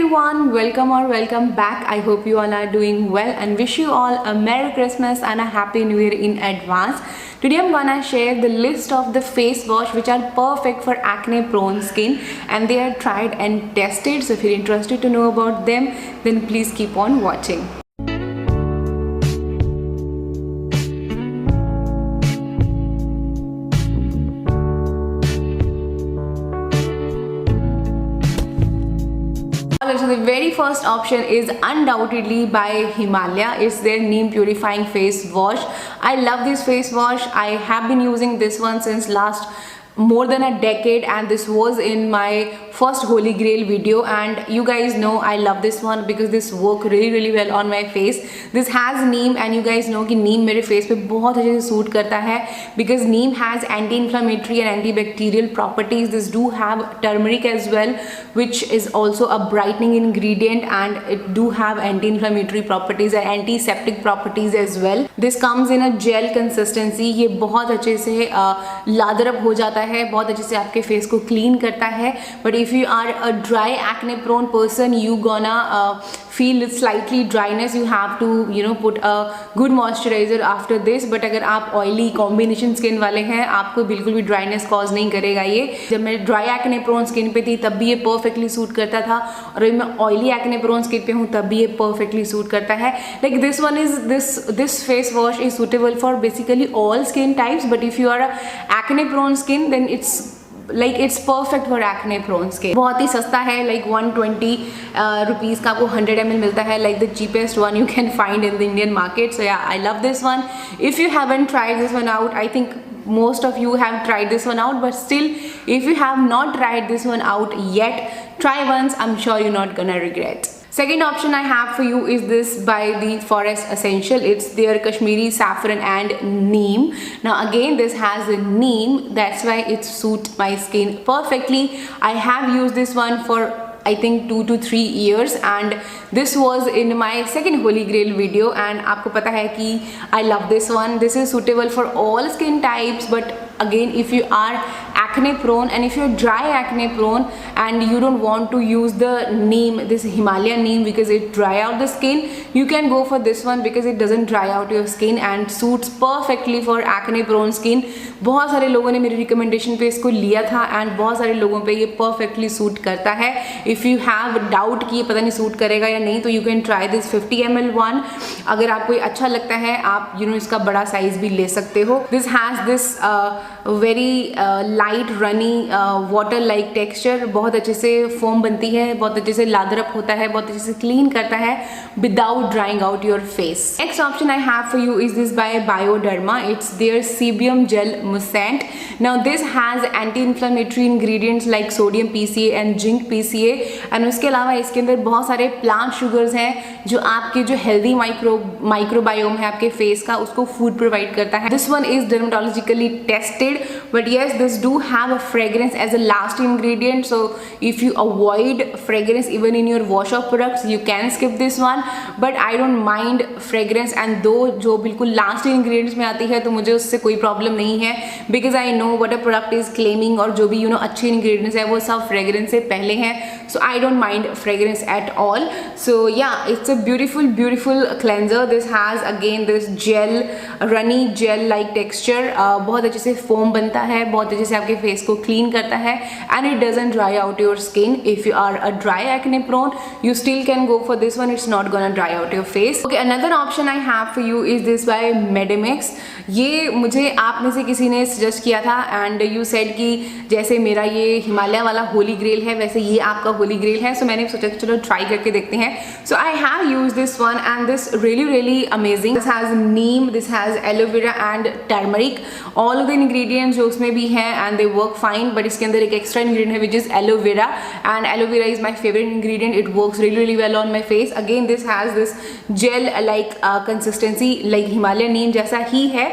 everyone, welcome or welcome back. I hope you all are doing well and wish you all a Merry Christmas and a Happy New Year in advance. Today I'm gonna share the list of the face wash which are perfect for acne prone skin and they are tried and tested. So if you're interested to know about them, then please keep on watching. So the very first option is undoubtedly by Himalaya. It's their neem purifying face wash. I love this face wash. I have been using this one since last more than a decade and this was in my first Holy Grail video, and you guys know I love this one because this work really well on my face. This has neem and you guys know कि neem मेरे face पे बहुत अच्छे से suit करता है because neem has anti-inflammatory and antibacterial properties. This do have turmeric as well, which is also a brightening ingredient, and it do have anti-inflammatory properties and antiseptic properties as well. This comes in a gel consistency. ये बहुत अच्छे से लादरअप हो जाता है, बहुत अच्छे से आपके फेस को क्लीन करता है. But if you are a dry acne prone person, you gonna feel slightly dryness. You have to put a good moisturizer after this. but अगर आप oily combination skin वाले हैं, आपको बिल्कुल भी dryness cause नहीं करेगा ये. जब मैं dry acne prone skin पे थी तब भी ये perfectly suit करता था, और अभी मैं oily acne prone skin पे हूँ तब भी ये perfectly suit करता है. Like this face wash is suitable for basically all skin types, but if you are a acne prone skin then it's perfect for acne prone skin. बहुत ही सस्ता है, like 120 rupees का आपको 100 ml मिलता है, like the cheapest one you can find in the Indian market. So yeah, I love this one. If you haven't tried this one out, I think most of you have tried this one out, but still if you have not tried this one out yet, try once. I'm sure you're not gonna regret. Second option I have for you is this by the Forest Essential. It's their Kashmiri saffron and neem. Now again, this has a neem, that's why it suits my skin perfectly. I have used this one for I think 2 to 3 years and this was in my second Holy Grail video, and आपको पता है कि I love this one. This is suitable for all skin types, but again if you are acne prone and if you're dry acne prone and you don't want to use the neem, this Himalayan neem, because it dry out the skin, you can go for this one because it doesn't dry out your skin and suits perfectly for acne prone skin. बहुत सारे लोगों ने मेरी recommendation पे इसको लिया था and बहुत सारे लोगों पे ये परफेक्टली सूट करता है. इफ़ यू हैव डाउट कि ये पता नहीं सूट करेगा या नहीं, तो you can try this 50 ml one. अगर आपको ये अच्छा लगता है आप इसका बड़ा साइज भी ले सकते हो. This has this very light runny water like texture. बहुत अच्छे से फोम बनती है, बहुत अच्छे से लादरअप होता है, बहुत अच्छे से क्लीन करता है without drying out your face. Next option I have for you is this by Bioderma. It's their sebium gel moussant. Now this has anti-inflammatory ingredients like sodium PCA and zinc PCA, and उसके अलावा इसके अंदर बहुत सारे plant sugars हैं जो आपके जो हेल्दी माइक्रोबायोम है आपके फेस का, उसको फूड प्रोवाइड करता है. This one is dermatologically tested, but yes this do have a fragrance as a last ingredient. So if you avoid fragrance even in your wash off products you can skip this one, but I don't mind fragrance. And दो जो बिल्कुल last ingredients में आती है तो मुझे उससे कोई प्रॉब्लम नहीं है, because I know what a product is claiming, और जो भी अच्छे इंग्रेडिएंट्स है वो सब फ्रेग्रेंस से पहले हैं. So I don't mind fragrance at all. So yeah it's a beautiful cleanser. This has again this gel runny gel like texture. बहुत अच्छे से फोम बनता है, बहुत अच्छे से आपके फेस को क्लीन करता है, and it doesn't dry out your skin. If you are a dry acne prone you still can go for this one. It's not gonna dry out your face. Okay, another option I have for you is this by Medimix. ये मुझे आप में से किसी ने suggest किया था and you said कि जैसे मेरा ये हिमालय वाला होली ग्रेल है वैसे ये आपका होली ग्रेल है. सो मैंने सोचा चलो ट्राई करके देखते हैं. So I have use this one and this really amazing. This has neem, this has aloe vera and turmeric. All of the ingredients जो उसमें भी हैं and they work fine, but इसके अंदर एक एक्स्ट्रा इंग्रेडिएंट है which is aloe vera, and aloe vera is my favourite ingredient. It works really well on my face. Again this has this gel like consistency like Himalayan neem जैसा ही है,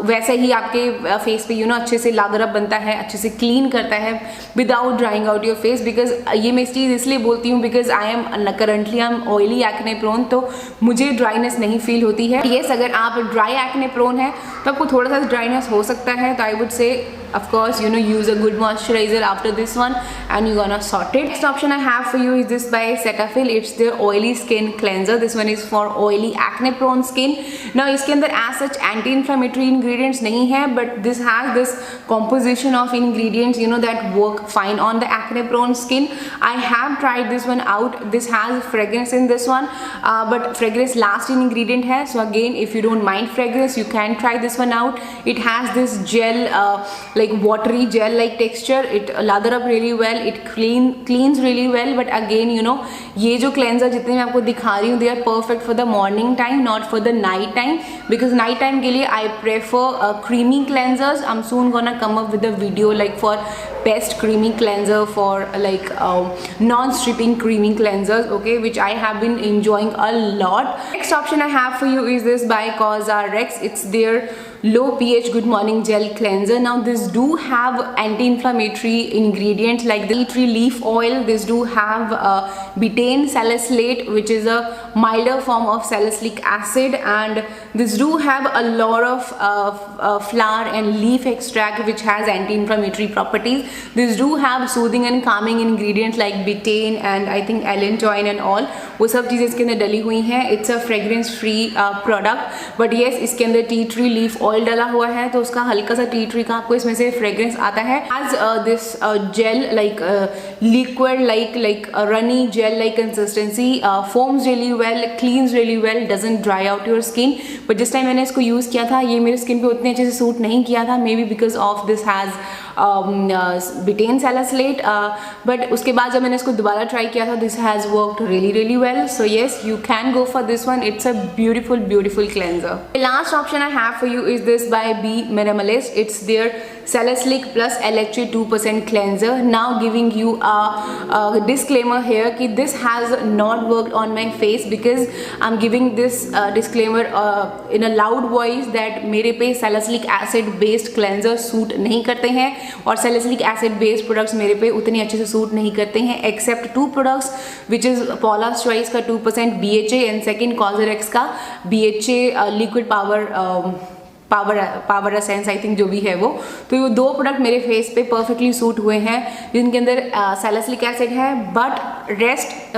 वैसे ही आपके face पे अच्छे से लादरअप बनता है, अच्छे से क्लीन करता है without drying out your face. Because ये मैं इस चीज़ इसलिए बोलती हूँ because I am oily acne prone, तो मुझे ड्राइनेस नहीं फील होती है. येस, अगर आप ड्राई एक्ने प्रोन है तो आपको थोड़ा सा ड्राइनेस हो सकता है, तो I would say of course use a good moisturizer after this one and you're gonna sort it. Next option I have for you is this by Cetaphil. It's their oily skin cleanser. This one is for oily acne prone skin. Now इसके अंदर as such anti-inflammatory ingredients नहीं है, but this has this composition of ingredients that work fine on the acne prone skin. I have tried this one out. This has fragrance in this one, but fragrance last in ingredient है. So again, if you don't mind fragrance, you can try this one out. It has this gel, like watery gel like texture. It lather up really well. It cleans really well. But again ये जो cleanser जितने मैं आपको दिखा रही हूँ, they are perfect for the morning time, not for the night time, because night time के लिए I prefer creamy cleansers. I'm soon gonna come up with a video like for best creamy cleanser for like non-stripping creamy cleansers, okay, which I have been enjoying a lot. Next option I have for you is this by CosRx. It's their low pH good morning gel cleanser. Now this do have anti-inflammatory ingredients like the tea tree leaf oil. This do have betaine salicylate, which is a milder form of salicylic acid, and this do have a lot of flower and leaf extract which has anti-inflammatory properties. This do have soothing and calming ingredients like betaine and I think allantoin and all. वो सब चीज़ें इसके अंदर डली हुई हैं. It's a fragrance free product, but yes इसके अंदर टी ट्री लीफ ऑयल डाला हुआ है, तो उसका हल्का सा टी ट्री का आपको इसमें से फ्रेग्रेंस आता है. As this gel like liquid like runny gel like consistency, foams really well, cleans really well, doesn't dry out your skin. But जिस टाइम मैंने इसको यूज़ किया था ये मेरे स्किन पे उतने अच्छे से सूट नहीं किया था, may be because of this has betaine salicylate, but उसके बाद जब मैंने इसको दोबारा ट्राई किया था, this has worked really well. So yes, you can go for this one. It's a beautiful cleanser. The last option I have for you is this by Be Minimalist. It's their salicylic plus LHA 2% cleanser. Now giving you a disclaimer here कि this has not worked on my face, because I'm giving this disclaimer in a loud voice that मेरे पे salicylic acid based cleanser suit नहीं करते हैं और salicylic acid based products मेरे पे उतने अच्छे से सूट नहीं करते हैं, except 2 products which is Paula's Choice का 2% BHA and second CosRx का BHA liquid power essence I think जो भी है वो. तो ये 2 प्रोडक्ट मेरे फेस पे परफेक्टली सूट हुए हैं जिनके अंदर सैलिसिलिक एसिड है, but rest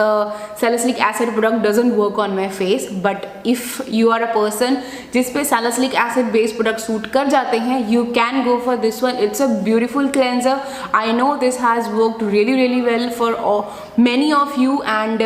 salicylic acid product doesn't work on my face. But if you are a person जिस पे salicylic acid based product suit कर जाते हैं, you can go for this one. It's a beautiful cleanser. I know this has worked really well for many of you and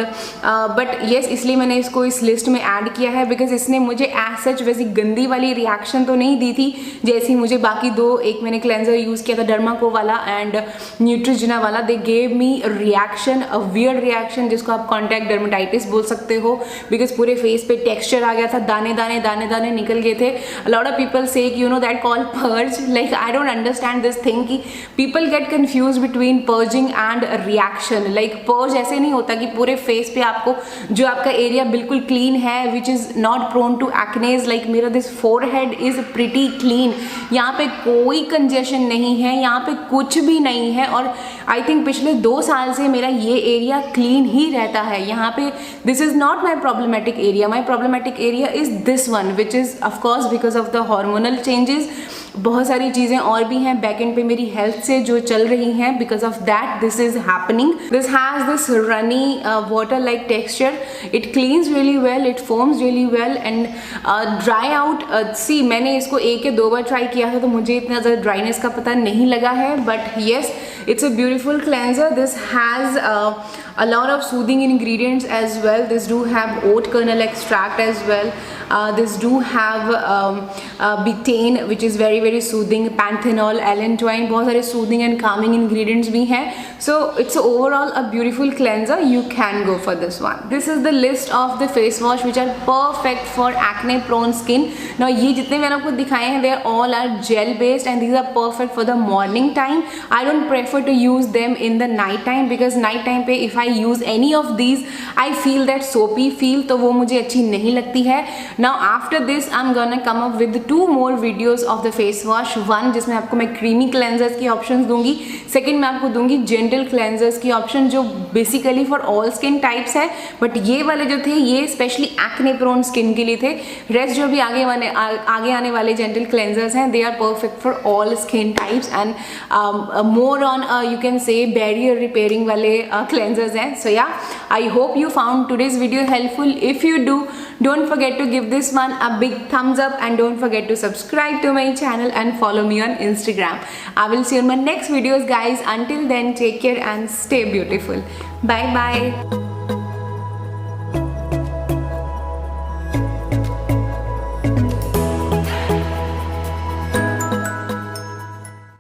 but yes इसलिए मैंने इसको इस list में ऐड किया है, बिकॉज इसने मुझे एज सच वैसी गंदी वाली रिएक्शन नहीं दी थी जैसी मुझे बाकी 2, एक मैंने क्लेंजर यूज़ किया था डर्माको वाला एंड न्यूट्रिजिना वाला. They gave me reaction, a weird reaction जिसको आप कॉन्टैक्ट डर्मेटाइटिस बोल सकते हो, बिकॉज पूरे फेस पे टेक्सचर आ गया था, दाने निकल गए थे. लॉट ऑफ पीपल से that call purge. Like I don't understand this thing कि people get confuse between purging and reaction. Like purge ऐसे नहीं होता कि पूरे फेस पे आपको जो आपका एरिया बिल्कुल क्लीन है which is not prone to acnes, like मेरा this forehead is pretty clean. यहाँ पे कोई कंजेशन नहीं है, यहाँ पे कुछ भी नहीं है, और आई थिंक पिछले 2 साल से मेरा ये एरिया क्लीन ही रहता है. यहाँ पे this is not my problematic area. My problematic area is this one which is of course because of the hormonal changes. बहुत सारी चीज़ें और भी हैं बैक एंड पे मेरी हेल्थ से जो चल रही हैं, because of that this is happening. This has this runny water like texture. It cleans really well, it foams really well and dry out. See मैंने इसको 1 या 2 बार ट्राई किया था तो मुझे इतना ज़्यादा ड्राइनेस का पता नहीं लगा है, but yes it's a beautiful cleanser. This has a lot of soothing ingredients as well. This do have oat kernel extract as well. This do have betaine which is very soothing, panthenol, allantoin, बहुत सारे soothing and calming ingredients भी हैं. So it's overall a beautiful cleanser. You can go for this one. This is the list of the face wash which are perfect for acne prone skin. Now ये जितने मैंने आपको दिखाए हैं they all are gel based and these are perfect for the morning time. I don't prefer to use them in the night time because night time पे if I use any of these I feel that soapy feel, तो वो मुझे अच्छी नहीं लगती है. Now after this I'm gonna come up with 2 more videos of the face wash. One जिसमें आपको मैं creamy cleansers की options दूंगी, second मैं आपको दूंगी gentle cleansers की option जो basically for all skin types है, but ये वाले जो थे ये specially acne prone skin के लिए थे. Rest जो भी आगे आने वाले gentle cleansers हैं, they are perfect for all skin types and more on you can say barrier repairing वाले cleansers हैं. So yeah, I hope you found today's video helpful. If you do, don't forget to give this one a big thumbs up and don't forget to subscribe to my channel and follow me on Instagram. I will see you in my next videos guys. Until then, take care and stay beautiful. Bye bye.